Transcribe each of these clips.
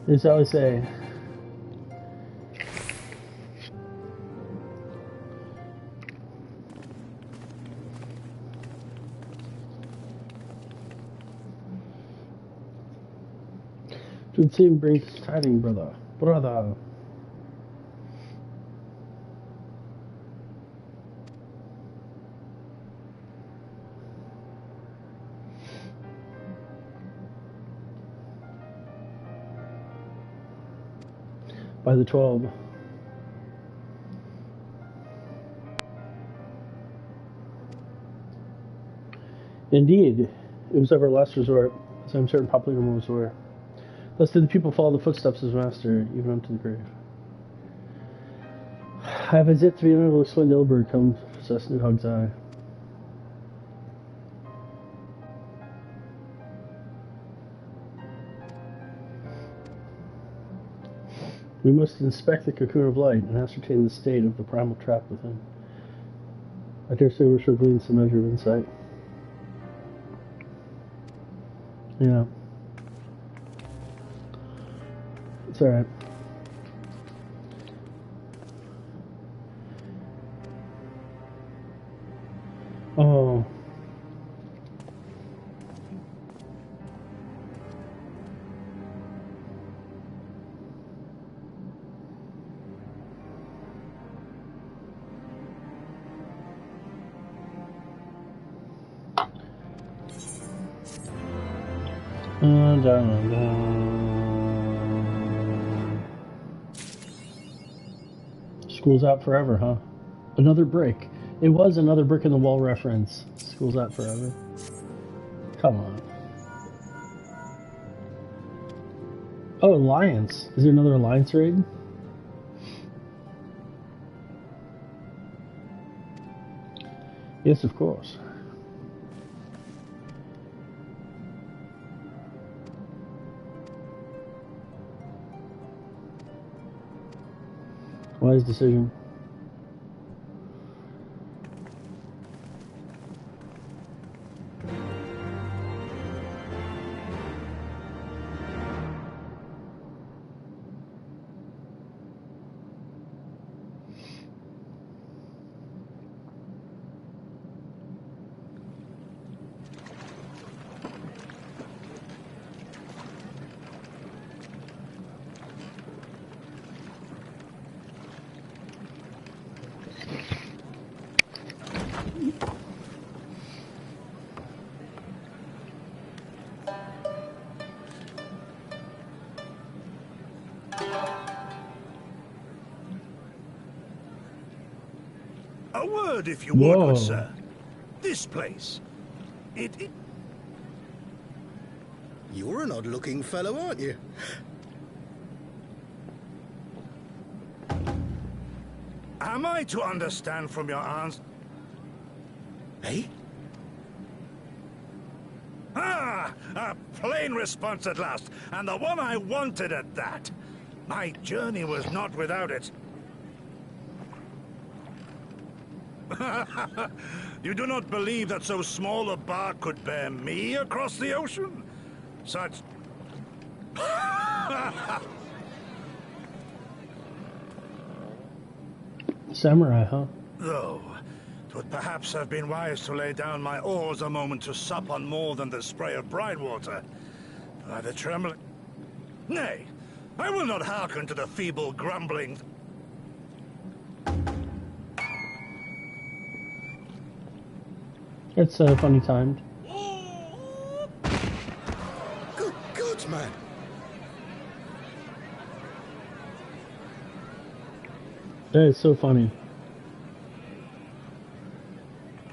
As I always say, should seem brings tiding, brother. Brother. By the 12. Indeed, it was ever a last resort, as I'm certain popular rumors were. Thus did the people follow the footsteps of his master, even unto the grave. I have as yet to be unable to explain the Ilberg come possess Nidhogg's eye. We must inspect the cocoon of light and ascertain the state of the primal trap within. I dare say we shall glean some measure of insight. Yeah. It's alright. Oh. School's out forever, huh? Another brick. It was another brick in the wall reference. School's out forever. Come on. Oh, Alliance. Is there another Alliance raid? Yes, of course. Wise decision. A word, if you would, good sir. This place. It... You're an odd-looking fellow, aren't you? Am I to understand from your answer? Eh? Ah! A plain response at last, and the one I wanted at that. My journey was not without it. You do not believe that so small a bark could bear me across the ocean? Such... Samurai, huh? Though, it would perhaps have been wise to lay down my oars a moment to sup on more than the spray of brine water. By the trembling... Nay, I will not hearken to the feeble grumblings. It's funny timed. Good God, man! That is so funny.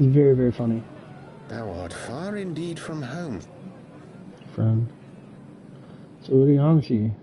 It's very, very funny. Thou art far indeed from home. Friend. It's Urianshi.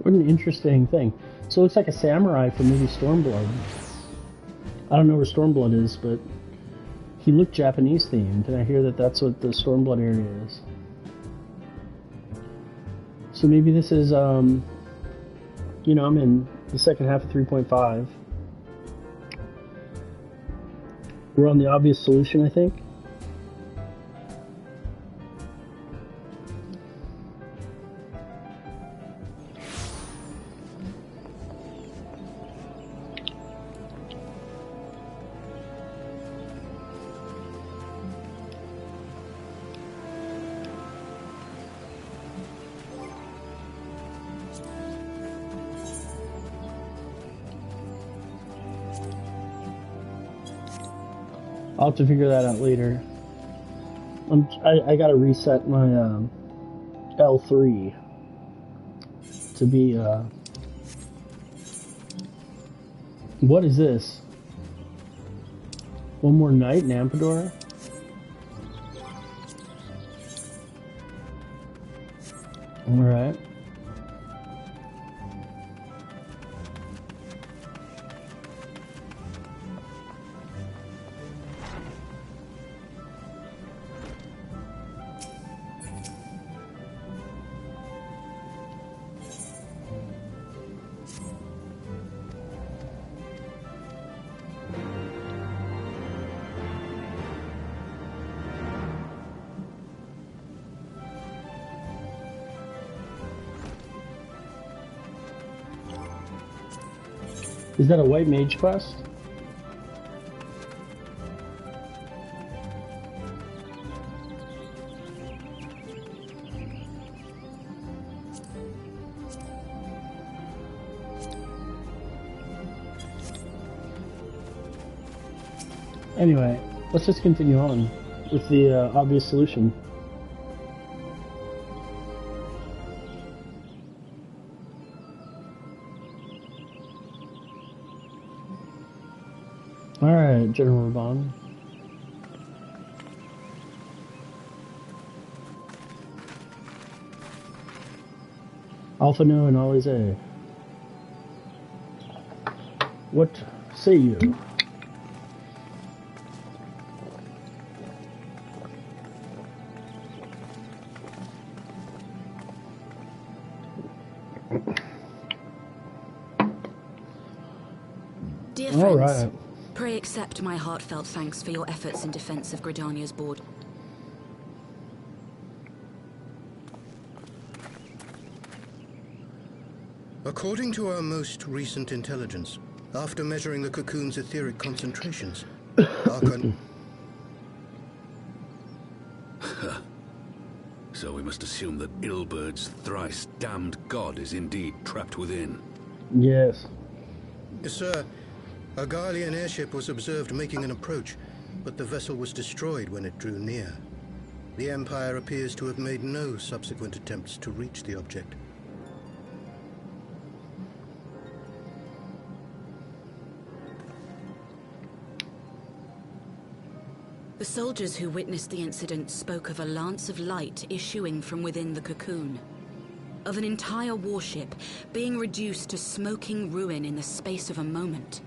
What an interesting thing. So it looks like a samurai from maybe Stormblood. I don't know where Stormblood is, but he looked Japanese themed, and I hear that that's what the Stormblood area is. So maybe this is, you know, I'm in the second half of 3.5. We're on the obvious solution, I think. I'll have to figure that out later. I gotta reset my L3 to be what is this? One more night in Ampedor? Alright. Is that a white mage quest? Anyway, let's just continue on with the obvious solution. Alright, General Raban. Alpha No and always A. What say you? Dear friends, pray accept my heartfelt thanks for your efforts in defense of Gridania's board. According to our most recent intelligence, after measuring the cocoon's etheric concentrations, So we must assume that Ilbert's thrice damned god is indeed trapped within. Yes. Sir, a Garlean airship was observed making an approach, but the vessel was destroyed when it drew near. The Empire appears to have made no subsequent attempts to reach the object. The soldiers who witnessed the incident spoke of a lance of light issuing from within the cocoon, of an entire warship being reduced to smoking ruin in the space of a moment.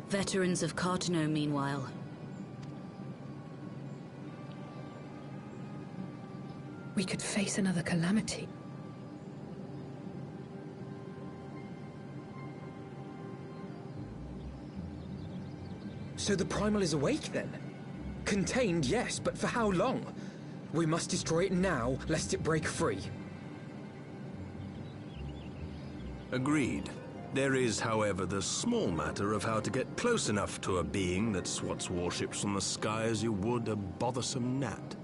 Veterans of Cartano, meanwhile, we could face another calamity. So the Primal is awake then? Contained, yes, but for how long? We must destroy it now, lest it break free. Agreed. There is, however, the small matter of how to get close enough to a being that swats warships from the sky as you would a bothersome gnat.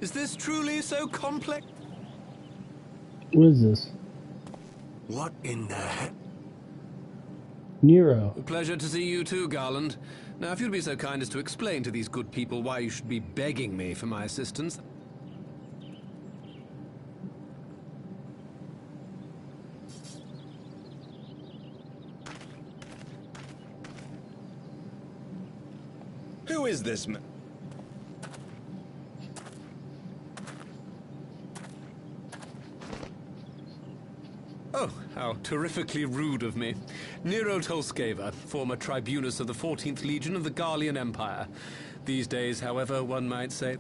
Is this truly so complex? What is this? What in the heck? Nero. Pleasure to see you too, Garland. Now, if you'd be so kind as to explain to these good people why you should be begging me for my assistance. Who is this man? Oh, how terrifically rude of me. Nero Tolskeva, former tribunus of the 14th Legion of the Garlean Empire. These days, however, one might say...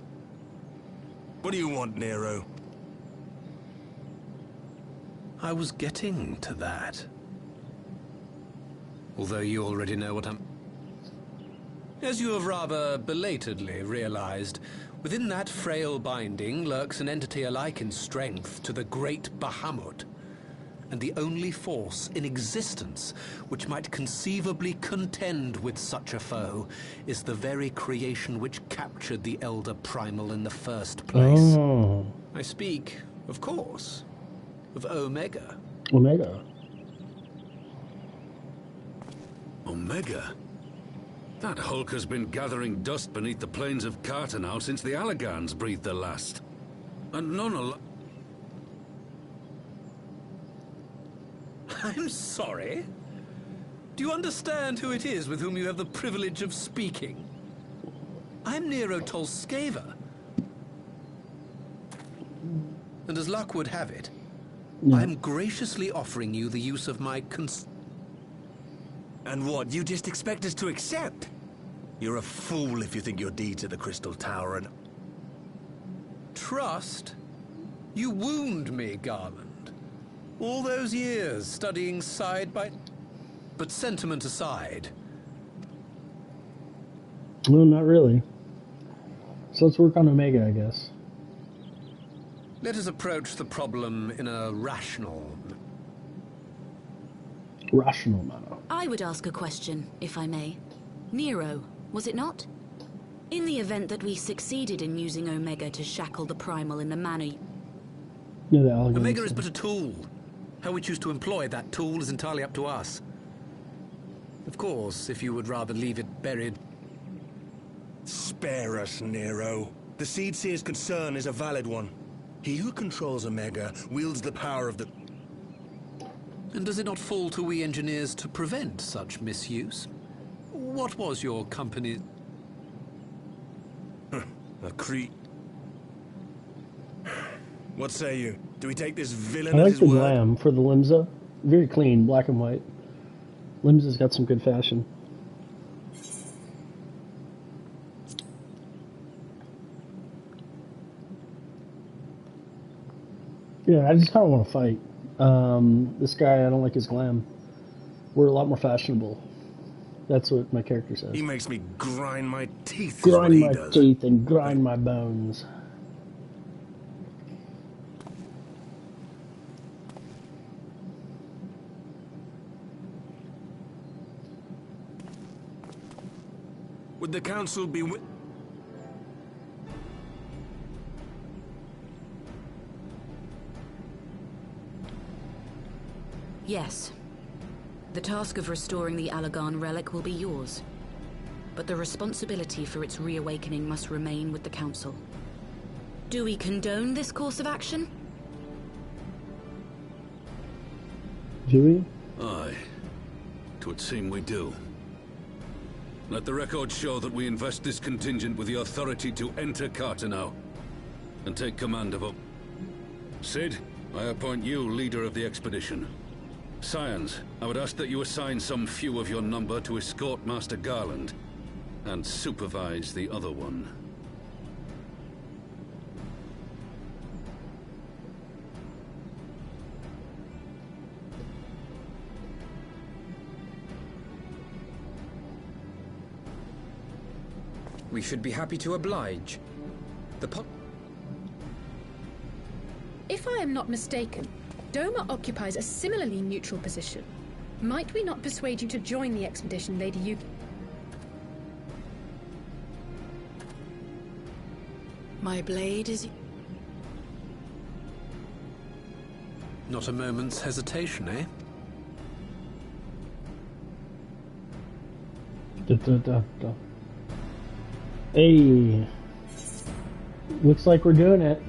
What do you want, Nero? I was getting to that. Although you already know what I'm... As you have rather belatedly realized, within that frail binding lurks an entity alike in strength to the great Bahamut, and the only force in existence which might conceivably contend with such a foe is the very creation which captured the Elder Primal in the first place. Oh. I speak, of course, of Omega. Omega. Omega? That hulk has been gathering dust beneath the plains of Cartanau since the Allagans breathed their last. And none al... I'm sorry. Do you understand who it is with whom you have the privilege of speaking? I'm Nero Tolskeva. And as luck would have it, I'm graciously offering you the use of my And what, you just expect us to accept? You're a fool if you think your deeds at the Crystal Tower and... Trust? You wound me, Garland. All those years studying side by... But sentiment aside... No, not really. So let's work on Omega, I guess. Let us approach the problem in a rational manner. I would ask a question, if I may. Nero, was it not? In the event that we succeeded in using Omega to shackle the Primal in the manner... Yeah, the Allagans. Omega is but a tool. How we choose to employ that tool is entirely up to us. Of course, if you would rather leave it buried... Spare us, Nero. The Seed Seer's concern is a valid one. He who controls Omega wields the power of the... And does it not fall to we engineers to prevent such misuse? What was your company... A Crete. What say you? Do we take this villain I at like his the word? glam for the Limsa. Very clean, black and white. Limsa's got some good fashion. Yeah, I just kind of want to fight. This guy, I don't like his glam. We're a lot more fashionable. That's what my character says. He makes me grind my teeth. Grind is my what he does. teeth and grind my bones. Would the council be Yes. The task of restoring the Allagan relic will be yours. But the responsibility for its reawakening must remain with the Council. Do we condone this course of action? Do we? Aye. 'Twould seem we do. Let the record show that we invest this contingent with the authority to enter Cartanau and take command of it. Sid, I appoint you leader of the expedition. Scions, I would ask that you assign some few of your number to escort Master Garland and supervise the other one. We should be happy to oblige. If I am not mistaken, Doma occupies a similarly neutral position. Might we not persuade you to join the expedition, Lady Yuki? My blade is... Not a moment's hesitation, eh? Da, da, da, da. Hey, looks like we're doing it.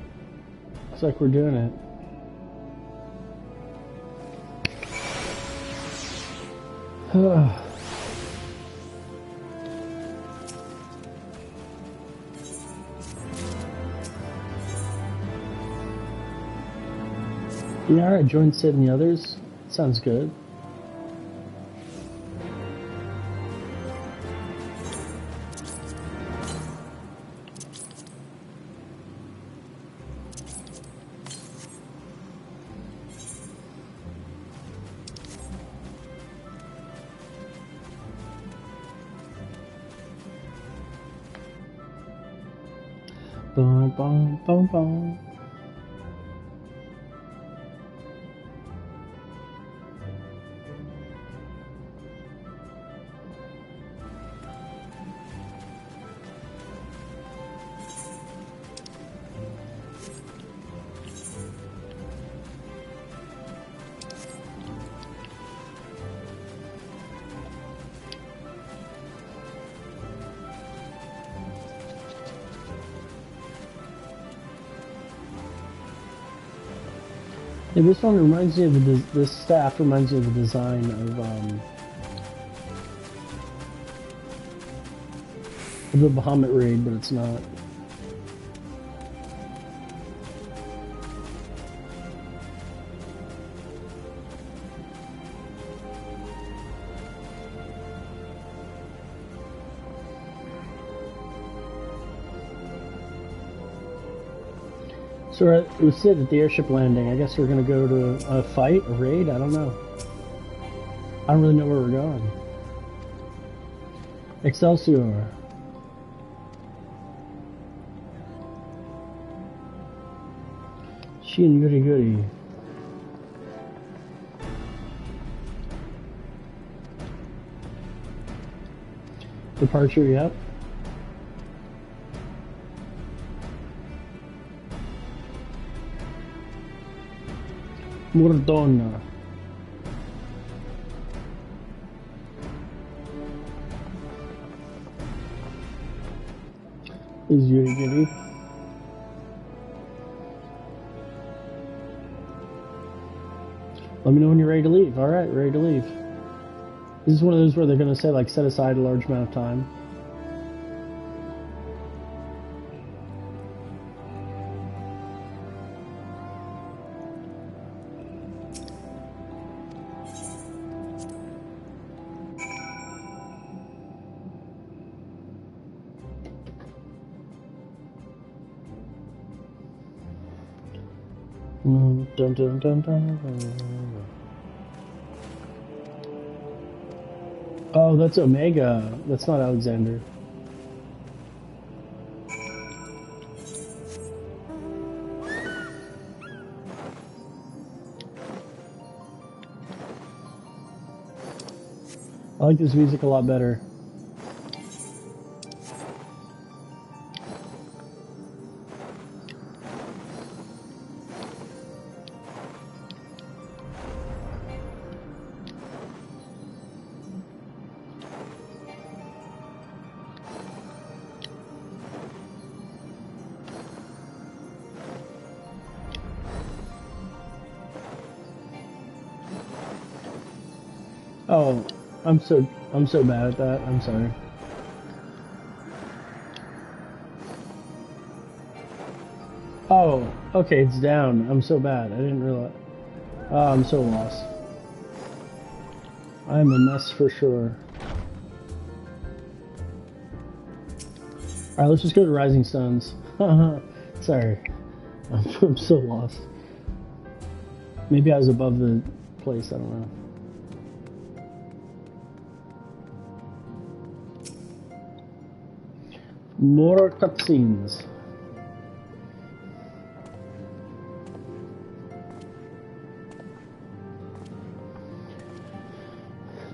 Looks like we're doing it. Yeah, alright, join Sid and the others. Sounds good. Bum, bum, bum, bum. Yeah, this one reminds me of this staff reminds me of the design of the Bahamut raid, but it's not. So it was Sid at the airship landing. I guess we're gonna go to a fight, a raid. I don't know. I don't really know where we're going. Excelsior. Shin Yuri Yuri. Departure, yep. Murdona. Is Yuri Yuri. Let me know when you're ready to leave. Alright, ready to leave. This is one of those where they're going to say, like, set aside a large amount of time. Dun, dun, dun, dun. Oh, that's Omega. That's not Alexander. I like this music a lot better. Oh, I'm so bad at that. I'm sorry. Oh, okay, it's down. I'm so bad. I didn't realize. Oh, I'm so lost. I'm a mess for sure. Alright, let's just go to Rising Stones. Sorry. I'm so lost. Maybe I was above the place, I don't know. More cutscenes.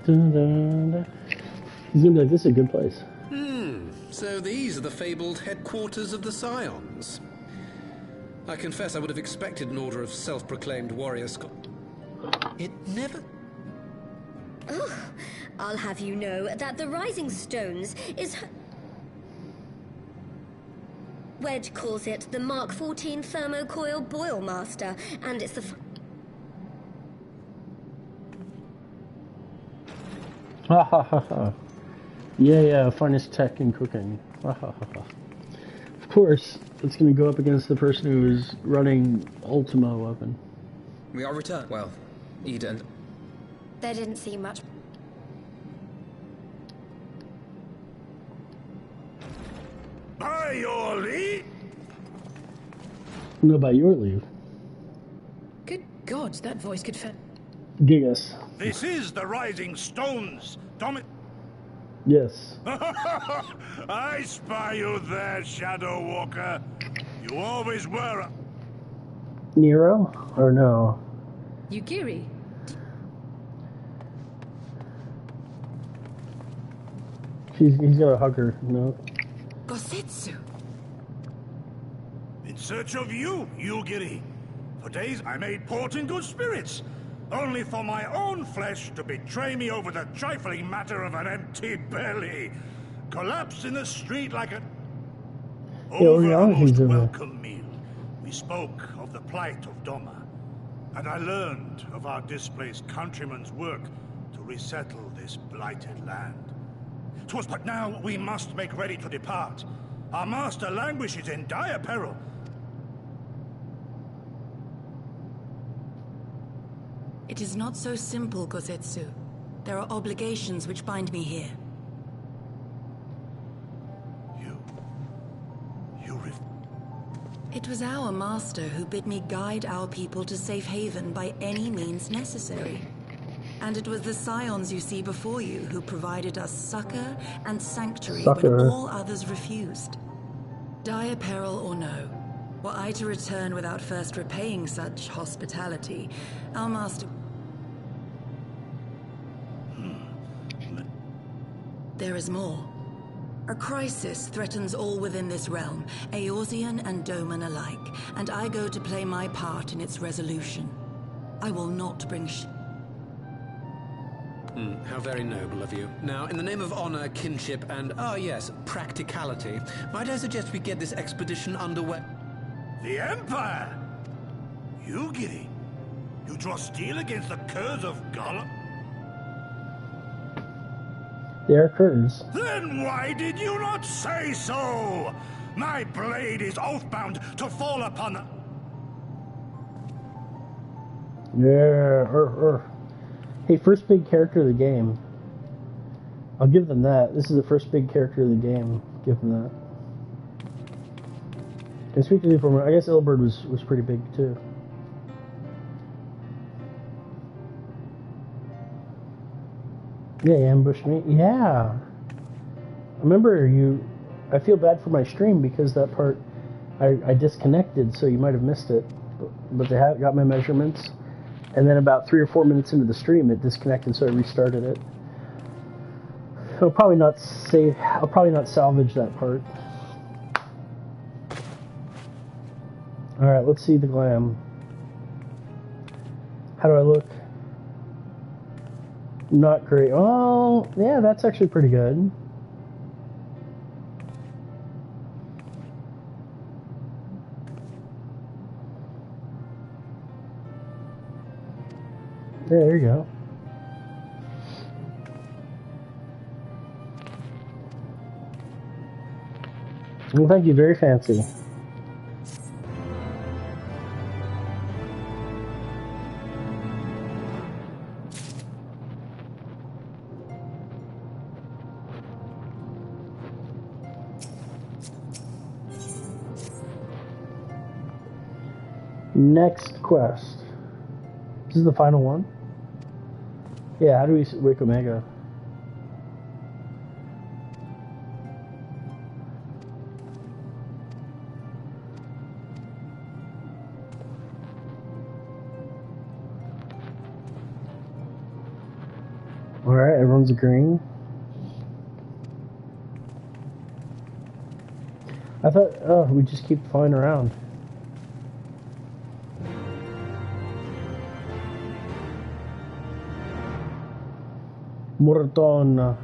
Dun, dun, dun. He's gonna be like, this is a good place. So these are the fabled headquarters of the Scions. I confess I would have expected an order of self-proclaimed warrior It never... Oh, I'll have you know that the Rising Stones is... Wedge calls it the Mark 14 Thermocoil Boil Master, and it's the... Ha ha ha ha. Yeah, finest tech in cooking. Ha ha ha ha. Of course, it's going to go up against the person who is running Ultimo oven. We are returned. Well, Eden. There didn't seem much... By your leave? No, by your leave. Good God, that voice could fit. Gigas. This is the Rising Stones, Yes. I spy you there, Shadow Walker. You always were a... Nero? Or no? Yugiri? He's gonna hug her, no? Gosetsu! In search of you, Yugiri. For days I made port in good spirits, only for my own flesh to betray me over the trifling matter of an empty belly. Collapsed in the street like a... Over a most welcome meal, we spoke of the plight of Doma, and I learned of our displaced countrymen's work to resettle this blighted land. 'Twas but now we must make ready to depart. Our master languishes in dire peril. It is not so simple, Gosetsu. There are obligations which bind me here. It was our master who bid me guide our people to safe haven by any means necessary. And it was the scions you see before you who provided us succor and sanctuary when all others refused. Dire peril or no, were I to return without first repaying such hospitality, our master... There is more. A crisis threatens all within this realm, Eorzean and Doman alike, and I go to play my part in its resolution. I will not bring How very noble of you. Now, in the name of honor, kinship, and, yes, practicality, might I suggest we get this expedition underway? The Empire? Yugiri? You draw steel against the curs of Gollum? They are curs. Then why did you not say so? My blade is oath-bound to fall upon the... Yeah, Hey, first big character of the game. I'll give them that. This is the first big character of the game. Give them that. Can I speak to you for a moment? I guess Ilberd was pretty big too. Yeah, you ambushed me. Yeah. Remember you... I feel bad for my stream because that part I disconnected, so you might have missed it. But they have got my measurements. And then about 3 or 4 minutes into the stream, it disconnected, so I restarted it. I'll probably not salvage that part. Alright, let's see the glam. How do I look? Not great. Oh, yeah, that's actually pretty good. Yeah, there you go. Well, thank you. Very fancy. Next quest. This is the final one? Yeah, how do we wake Omega? Alright, everyone's agreeing. I thought, oh, we just keep flying around. Morton.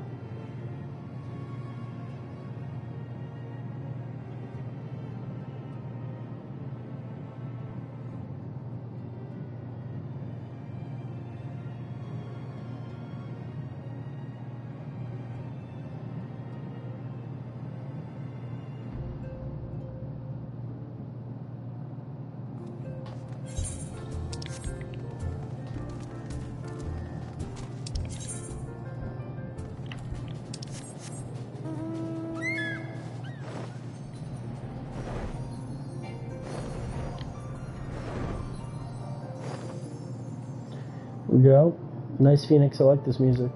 Go. Nice Phoenix, I like this music.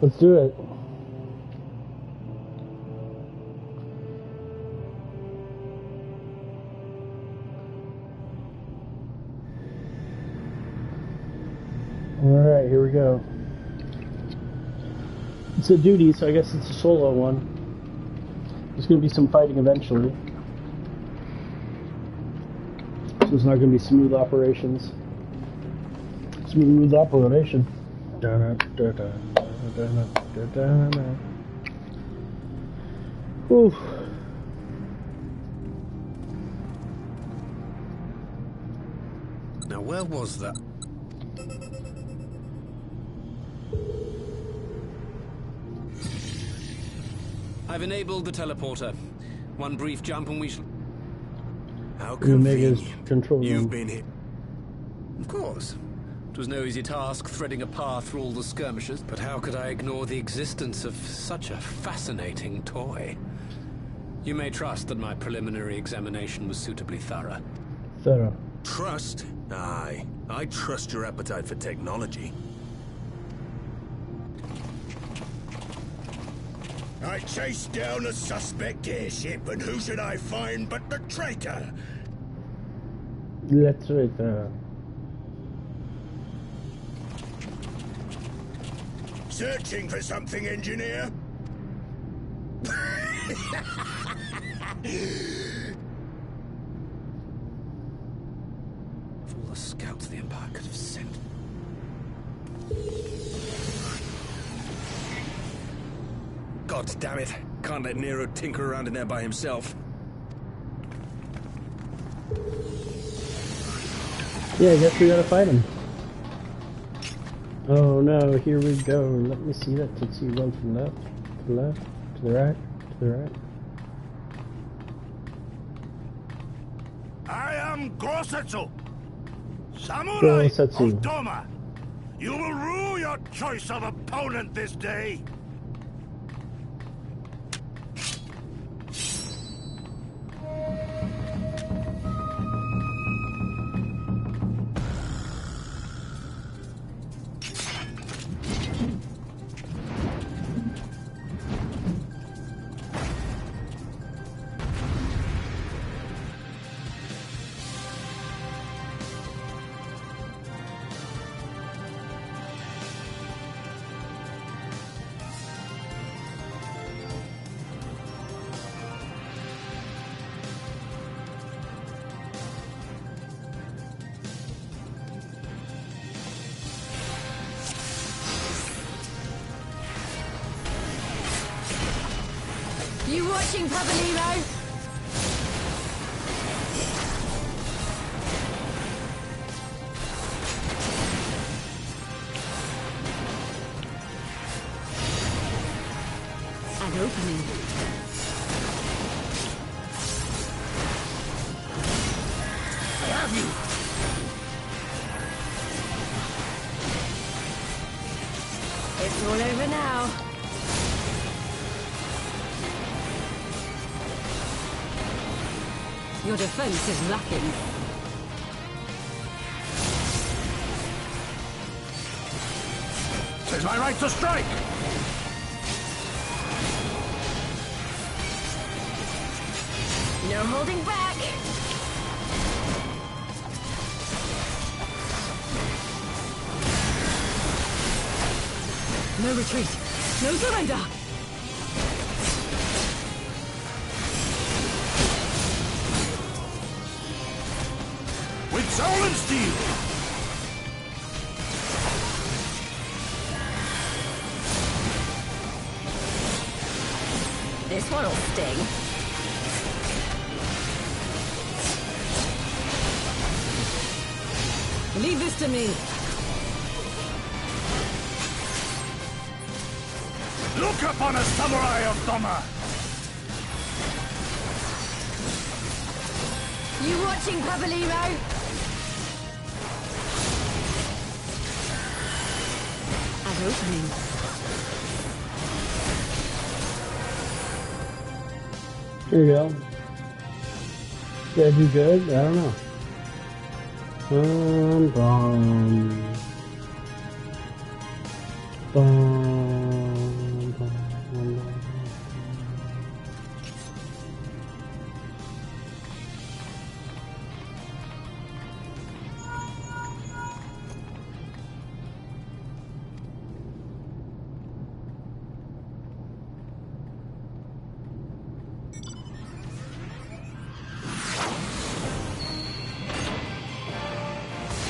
Let's do it. Alright, here we go. It's a duty, so I guess it's a solo one. There's going to be some fighting eventually. So it's not going to be smooth operations. Smooth operation. Oof. Now, where was that? I've enabled the teleporter. One brief jump and we shall... How convenient. You've been hit. Of course. It was no easy task threading a path through all the skirmishes, but how could I ignore the existence of such a fascinating toy? You may trust that my preliminary examination was suitably thorough. Thorough. Trust? Aye. I trust your appetite for technology. I chased down a suspect airship, and who should I find but the traitor? The traitor. Searching for something, engineer? For all the scouts the Empire could have sent. God damn it. Can't let Nero tinker around in there by himself. Yeah, I guess we gotta fight him. Oh no, here we go. Let me see that Tootsie run from left to the left, to the right, to the right. I am Gosetsu, Samurai Gosetsu. of Doma. You will rue your choice of opponent this day. You watching, Papa Nero? An opening. I have you. It's all over now. Your defense is lacking. Tis my right to strike. No holding back. No retreat. No surrender. Soul and steel! This one'll sting. Leave this to me. Look upon a samurai of Doma! You watching, Pabalimo? An opening. Here you go. Did I do good? I don't know. Bum, bum. Bum, bum, bum.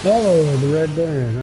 Oh, the red baron.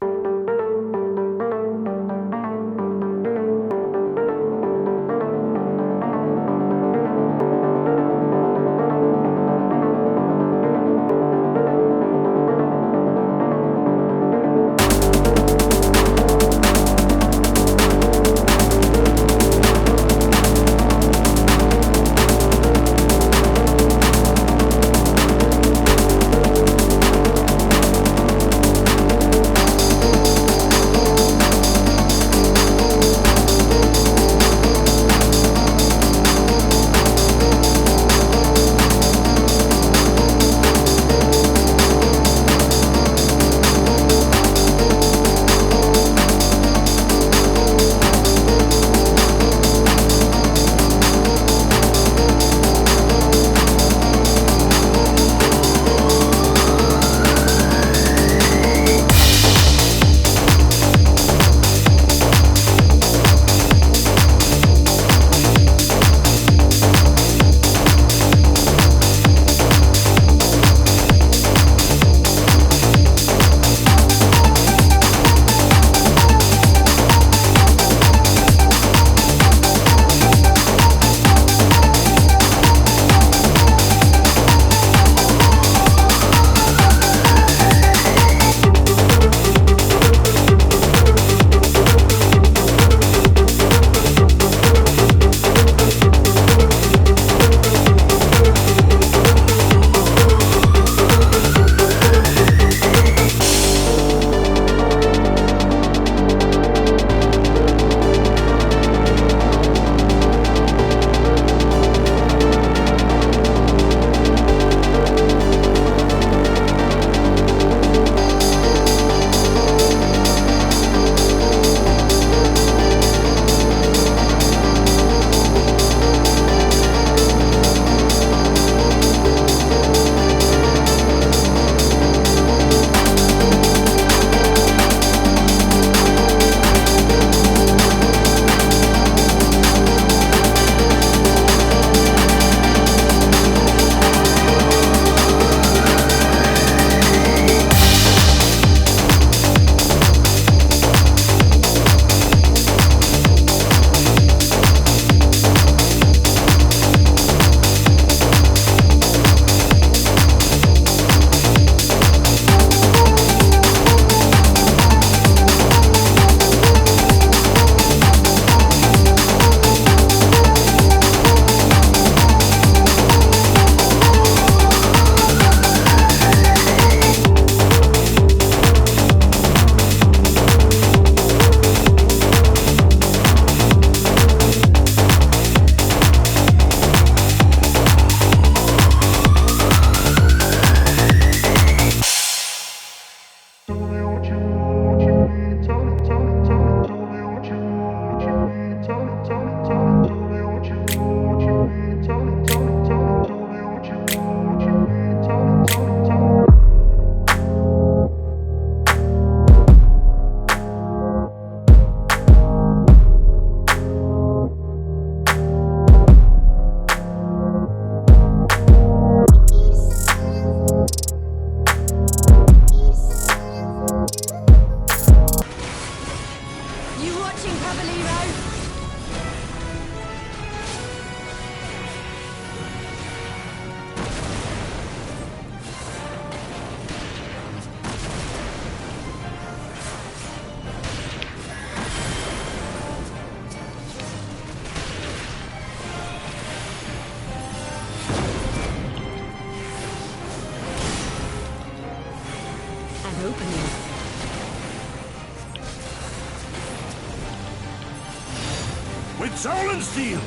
with soul and steel.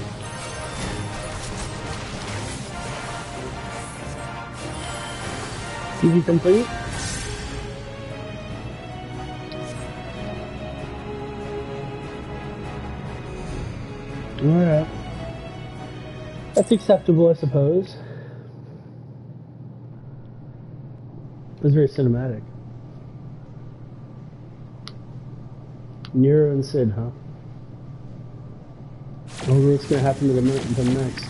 TV complete. Alright. That's acceptable, I suppose. It was very cinematic. Nero and Sid, huh? I wonder what's going to happen to them next.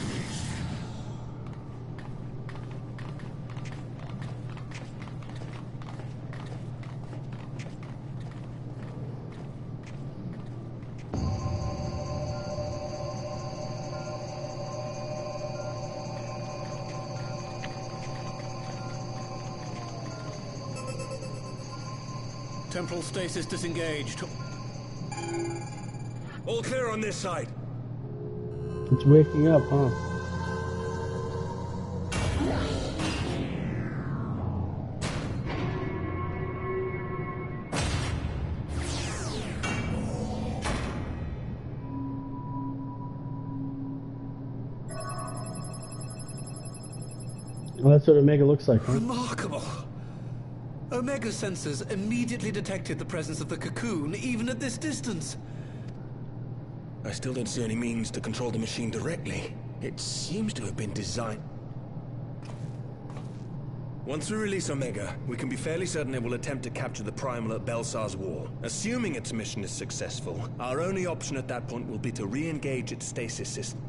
Temporal stasis disengaged. All clear on this side. It's waking up, huh? Well, that's what Omega looks like, huh? Remarkable. Omega sensors immediately detected the presence of the cocoon, even at this distance. I still don't see any means to control the machine directly. It seems to have been designed. Once we release Omega, we can be fairly certain it will attempt to capture the Primal at Belsar's Wall. Assuming its mission is successful, our only option at that point will be to re-engage its stasis system.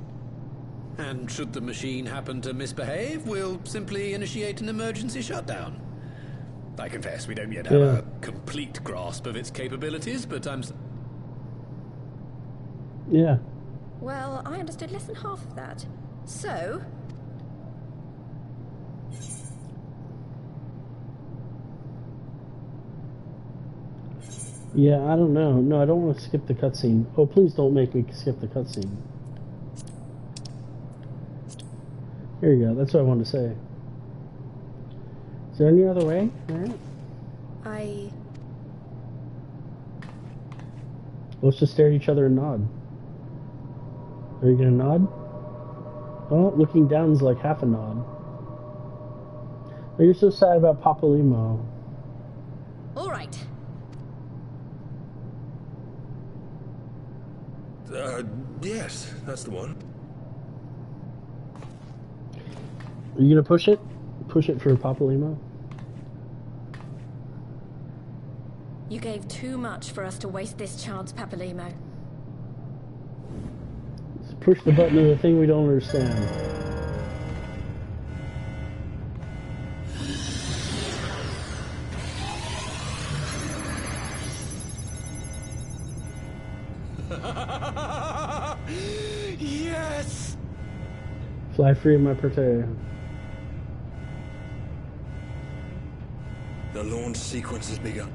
And should the machine happen to misbehave, we'll simply initiate an emergency shutdown. I confess we don't yet have a complete grasp of its capabilities, but I'm... Yeah. Well, I understood less than half of that. So... Yeah, I don't know. No, I don't want to skip the cutscene. Oh, please don't make me skip the cutscene. Here you go. That's what I wanted to say. Is there any other way? Alright. Let's just stare at each other and nod. Are you gonna nod? Oh, looking down is like half a nod. Oh, you're so sad about Papalymo. All right. Yes, that's the one. Are you gonna push it? Push it for Papalymo? You gave too much for us to waste this chance, Papalymo. Let's push the button of the thing we don't understand. Yes! Fly free of my protege. The launch sequence has begun.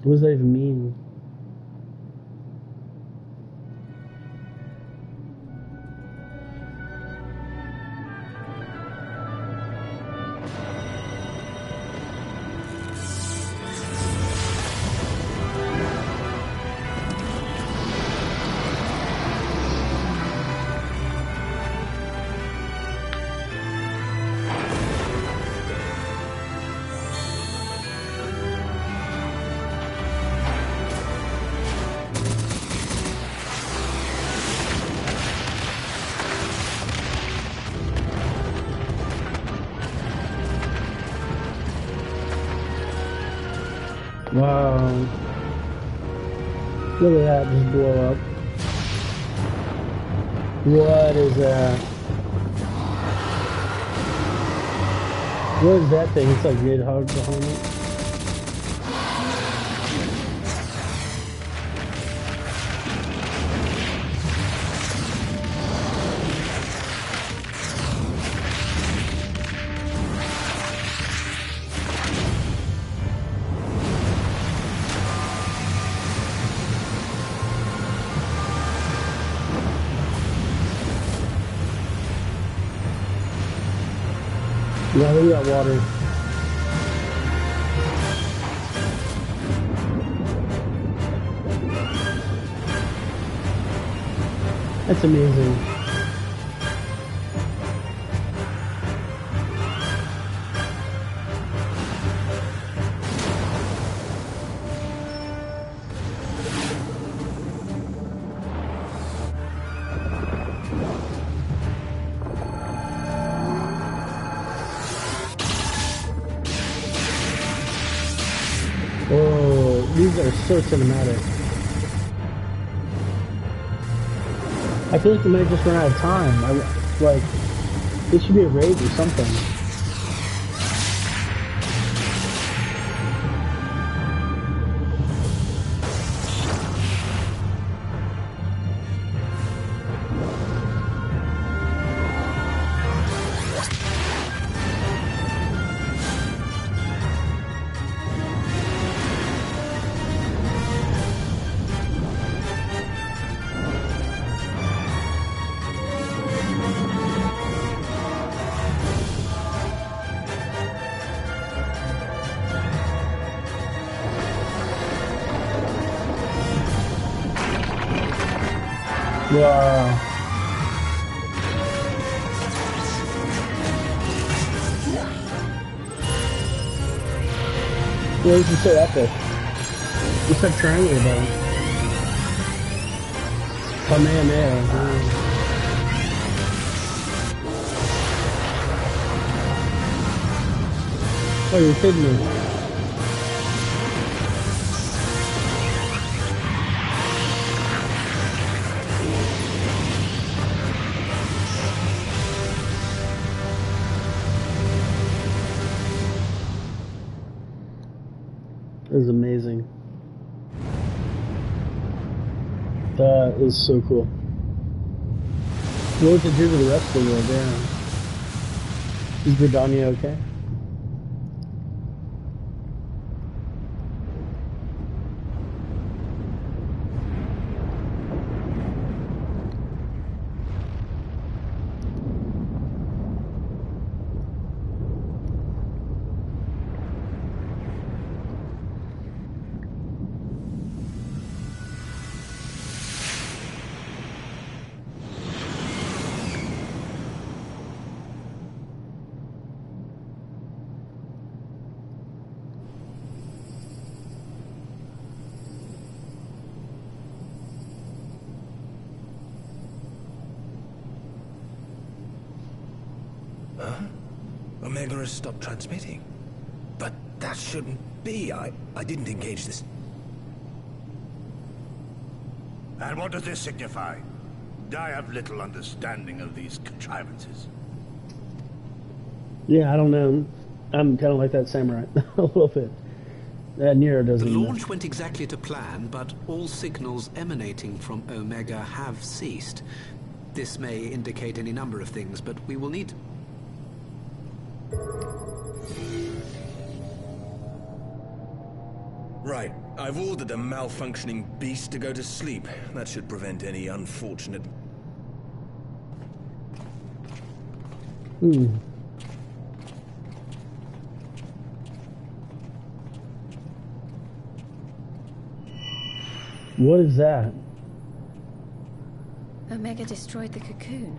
What does that even mean? Wow. Look at that just blow up. What is that? What is that thing? It's like Nidhogg behind it. Yeah, look at that water. That's amazing. Oh, these are so cinematic. I feel like we might just run out of time. Like, this should be a raid or something. Wow. Yeah, this is so epic. It's like triangle though. Kamehameha. Oh, you're kidding me. That is amazing. That is so cool. What would it do to the rest of the world? Yeah. Is Britannia okay? Omega has stopped transmitting. But that shouldn't be. I didn't engage this. And what does this signify? I have little understanding of these contrivances. Yeah, I don't know. I'm kind of like that samurai. A little bit. Nero doesn't. The launch went exactly to plan, but all signals emanating from Omega have ceased. This may indicate any number of things, but we will need... Right. I've ordered a malfunctioning beast to go to sleep. That should prevent any unfortunate... What is that? Omega destroyed the cocoon.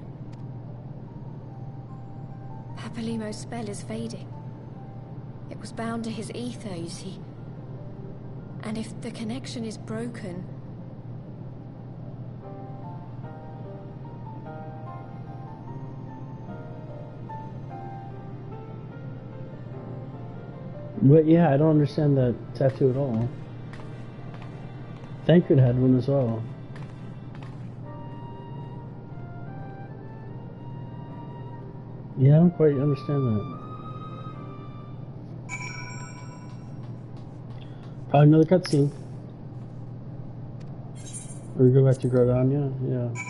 Papalimo's spell is fading. It was bound to his ether, you see. And if the connection is broken... But yeah, I don't understand that tattoo at all. Thancred had one as well. Yeah, I don't quite understand that. Probably another cutscene. Or we go back to Grodania, yeah.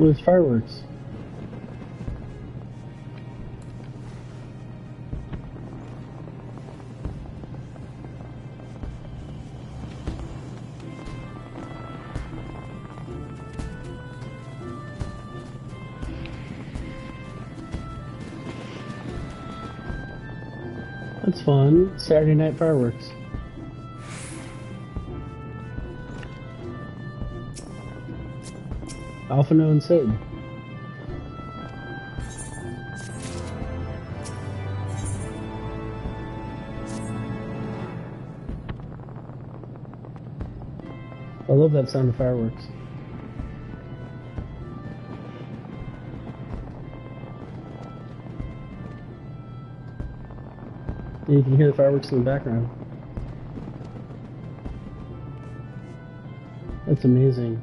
With fireworks. That's fun. Saturday night fireworks. Alpha No and Sid. I love that sound of fireworks. And you can hear the fireworks in the background. That's amazing.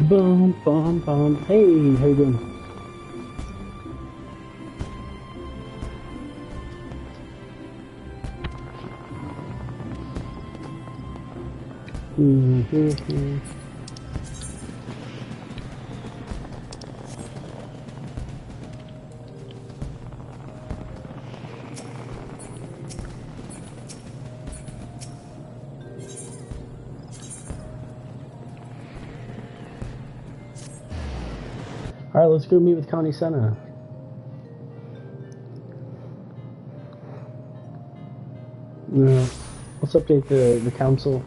Bum, bum, bum. Hey, how you doing? Mm-hmm. Alright, let's go meet with Connie Senna. Let's update the council.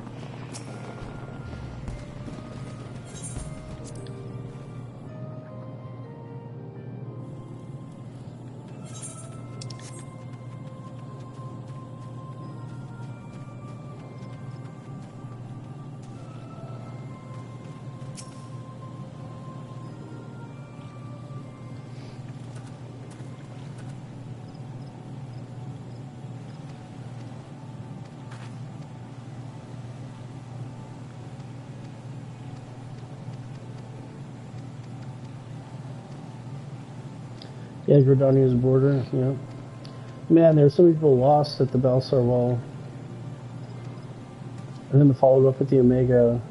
Yeah, Gridania's border, yeah. Man, there's so many people lost at the Balsar Wall. And then they followed up with the Omega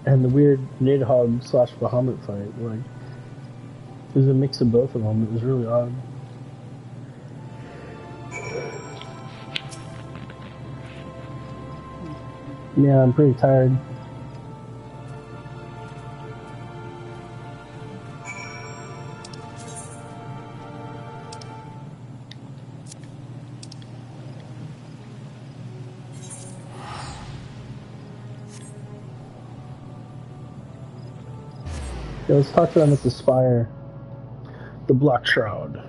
and the weird Nidhogg / Bahamut fight. Like, it was a mix of both of them. It was really odd. Yeah, I'm pretty tired. Yeah, let's talk to them at the Spire. The Black Shroud.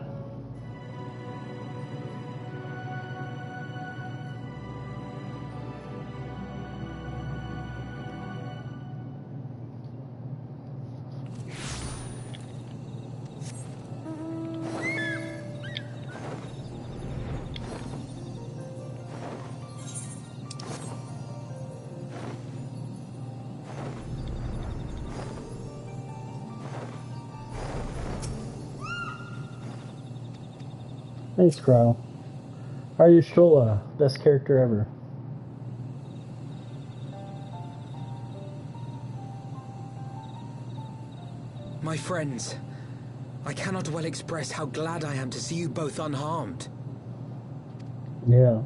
Thanks, Crow. How are you, Shola? Best character ever. My friends, I cannot well express how glad I am to see you both unharmed. Yeah.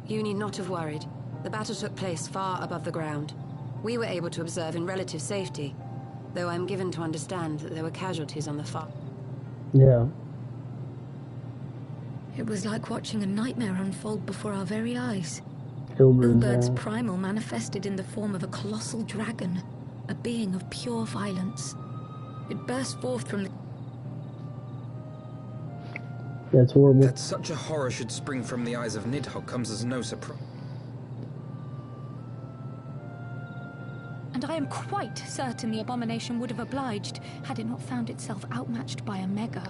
You need not have worried. The battle took place far above the ground. We were able to observe in relative safety, though I'm given to understand that there were casualties on the far. Yeah. It was like watching a nightmare unfold before our very eyes. Hilbert's primal manifested in the form of a colossal dragon, a being of pure violence. It burst forth from the... That's horrible. That such a horror should spring from the eyes of Nidhogg comes as no surprise. And and I am quite certain the abomination would have obliged had it not found itself outmatched by a mega.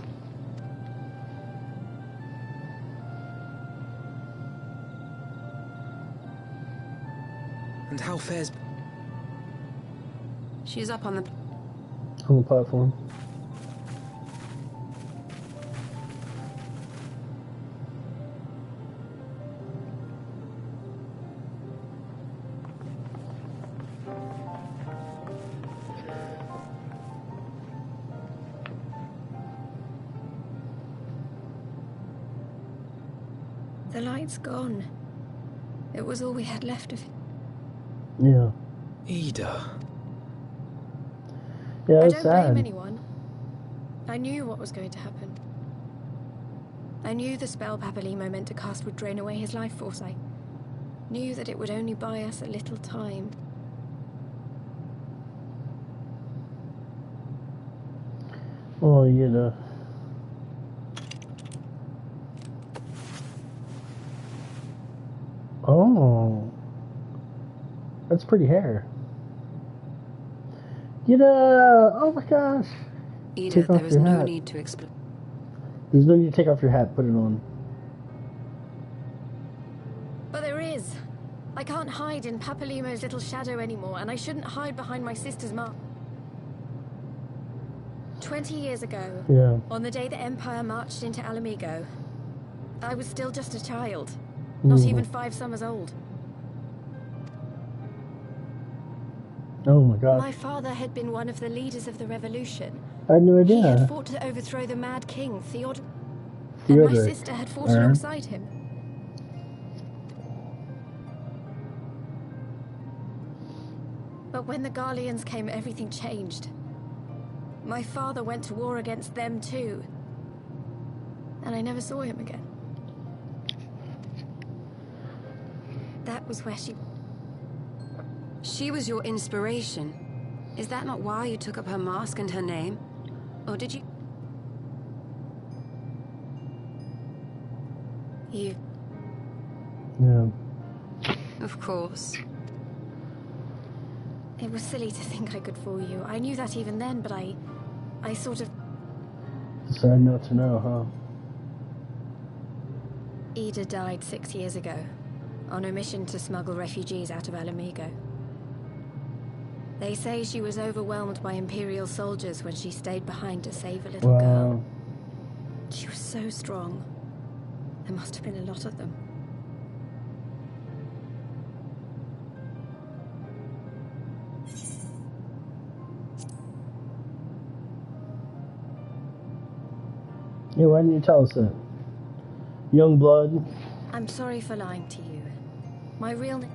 And how fares... She's up on the platform. The light's gone. It was all we had left of it. Yeah. Ida. Yeah, I it's don't sad. blame anyone. I knew what was going to happen. I knew the spell Papalimo meant to cast would drain away his life force. I knew that it would only buy us a little time. Well, you know. Oh. That's pretty hair. You know, oh my gosh. Ida, there is no need to explain. There's no need to take off your hat, put it on. But there is. I can't hide in Papalimo's little shadow anymore, and I shouldn't hide behind my sister's mark. 20 years ago, Yeah. on the day the Empire marched into Alamigo, I was still just a child, not even 5 summers old. Oh my god. My father had been one of the leaders of the revolution. I had no He had idea. fought to overthrow the Mad King, Theodoric. And my sister had fought alongside him. But when the Garleans came, everything changed. My father went to war against them too. And I never saw him again. That was where she... She was your inspiration. Is that not why you took up her mask and her name? Or did you... You... Yeah. Of course. It was silly to think I could fool you. I knew that even then, but I sort of... Decided not to know, huh? Ida died 6 years ago, on a mission to smuggle refugees out of Alamigo. They say she was overwhelmed by Imperial soldiers when she stayed behind to save a little girl. She was so strong. There must have been a lot of them. Yeah, why didn't you tell us that? Young blood. I'm sorry for lying to you. My real name...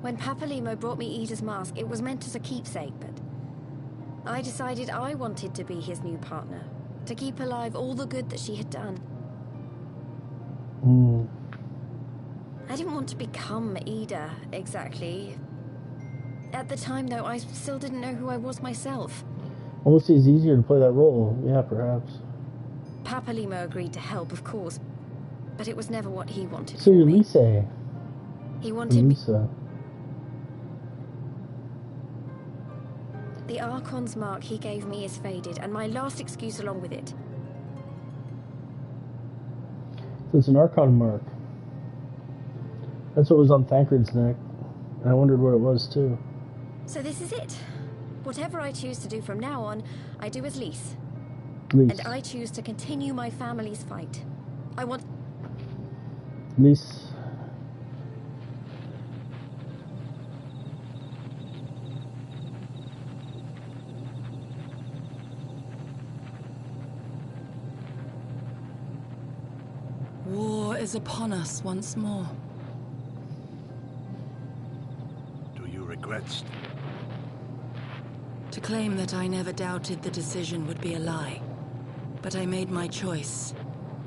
When Papalimo brought me Ida's mask, it was meant as a keepsake, but... I decided I wanted to be his new partner, to keep alive all the good that she had done. I didn't want to become Ida, exactly. At the time, though, I still didn't know who I was myself. Almost seems easier to play that role. Yeah, perhaps. Papalimo agreed to help, of course, but it was never what he wanted. So you're Lisa. He wanted me... Lisa. The Archon's mark he gave me is faded, and my last excuse along with it. So it's an Archon mark. That's what was on Thancred's neck. And I wondered what it was, too. So this is it. Whatever I choose to do from now on, I do as Lise. Lise. And I choose to continue my family's fight. I want... Lise. War is upon us once more. Do you regret? To claim that I never doubted the decision would be a lie. But I made my choice,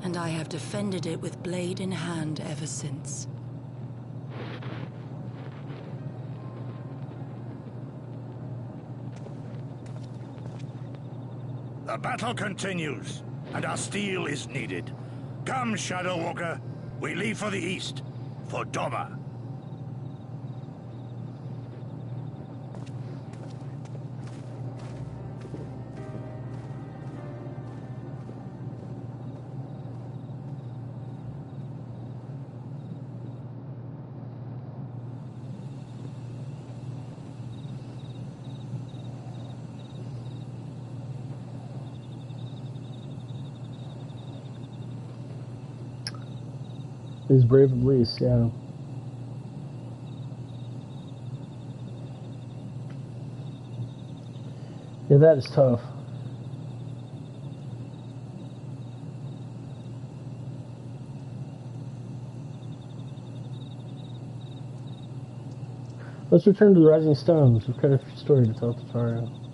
and I have defended it with blade in hand ever since. The battle continues, and our steel is needed. Come, Shadow Walker, we leave for the east, for Doma. He's brave at least, yeah. Yeah, that is tough. Let's return to the Rising Stones. We've got a story to tell to Tario.